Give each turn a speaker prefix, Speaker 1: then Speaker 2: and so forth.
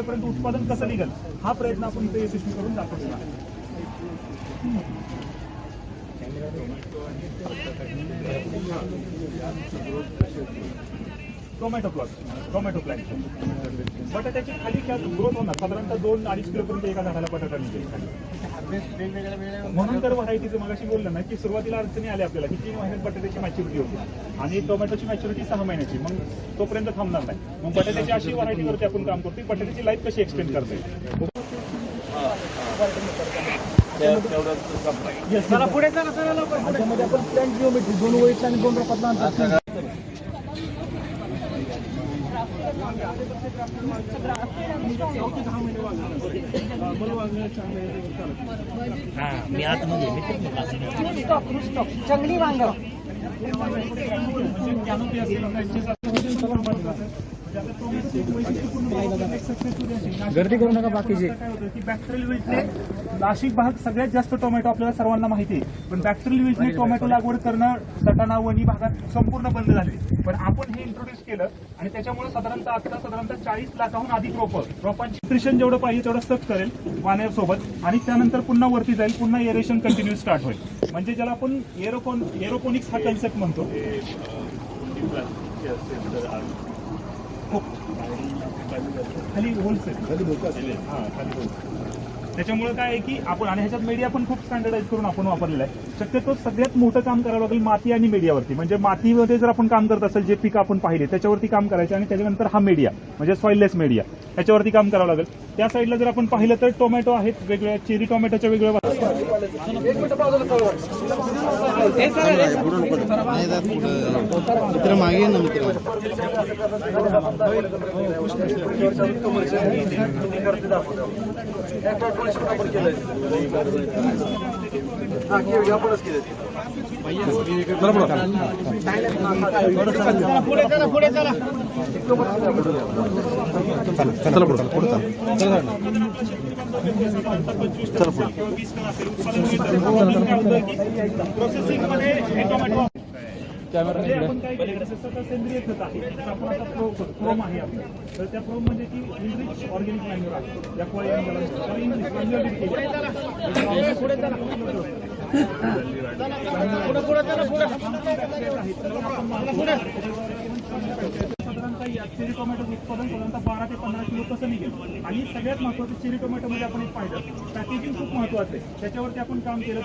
Speaker 1: किलोपर्यंत उत्पादन कसं निघेल हा प्रयत्न आपण इथे यशस्वी करून दाखवतो. टोमॅटो प्लांट बटाट्याची खाली ग्रोथ होणार साधारणतः 2-2.5 किलोपर्यंत एका झाडाला बटाटा निघेल. म्हणून तर व्हरायटीचं मगाशी बोललं ना की सुरुवातीला अडचणी आल्या आपल्याला की 3 महिन्यात बटाट्याची मॅच्युरिटी होती आणि टोमॅटोची मॅच्युरिटी 6 महिन्याची, मग तोपर्यंत थांबणार नाही. मग बटाट्याची अशी व्हरायटीवरती आपण काम करतो, बटाट्याची लाईफ कशी एक्सटेंड करता येईल.
Speaker 2: पुढे त्याच्यामध्ये आपण प्लॅन्ट जिओमेट्री 2 ओळीतला आणि 2 रोपातला अंतर.
Speaker 3: मी आतमध्ये
Speaker 2: जंगली वांग गर्दी करू नका. बाकीचे
Speaker 1: बॅक्टेरियल विल्टने नाशिक भाग सगळ्यात जास्त टोमॅटो आपल्याला सर्वांना माहिती आहे, पण बॅक्टेरियल विल्टने टोमॅटो लागवड करणं सटाणा वणी भागात संपूर्ण बंद झाले. पण आपण हे इंट्रोड्यूस केलं आणि त्याच्यामुळे साधारणतः 40 लाखाहून अधिक रोपांची न्यूट्रिशन जेवढं पाहिजे तेवढं सक करेल वाण्यासोबत आणि त्यानंतर पुन्हा वरती जाईल, पुन्हा एरेशन कंटिन्यू स्टार्ट होईल. म्हणजे ज्याला आपण एरोपोनिक्स हा कन्सेप्ट म्हणतो. खाली होलसेल त्याच्यामुळे काय आहे की आपण आणि ह्याच्यात मीडिया पण खूप स्टँडर्डाइज करून आपण वापरलेला आहे. शक्यतो सगळ्यात मोठं काम करावं लागेल माती आणि मीडियावरती. म्हणजे मातीमध्ये जर आपण काम करत असेल जे पीक आपण पाहिले त्याच्यावरती काम करायचं आणि त्याच्यानंतर हा मीडिया म्हणजे सॉइललेस मीडिया त्याच्यावरती काम करावं लागेल. त्या साईडला जर आपण पाहिलं तर टोमॅटो आहेत वेगवेगळ्या, चेरी टोमॅटोच्या वेगवेगळ्या.
Speaker 3: मागे
Speaker 1: प्रोसेसिंग मध्ये टोमॅटो आपण काय केलं सेंद्रिय खत आहे. आपण आता प्रोम आहे आपलं, तर त्या प्रोम मध्ये की इनरिच ऑर्गॅनिक मॅन्युअर आहे. साधारणतः या चेरी टोमॅटो उत्पादन साधारणतः 12 ते 15 किलो कसं निघेल. आणि सगळ्यात महत्वाचं चेरी टोमॅटोमध्ये आपण एक पाहिलं पॅकेजिंग खूप महत्वाचं आहे, त्याच्यावरती आपण काम केलं.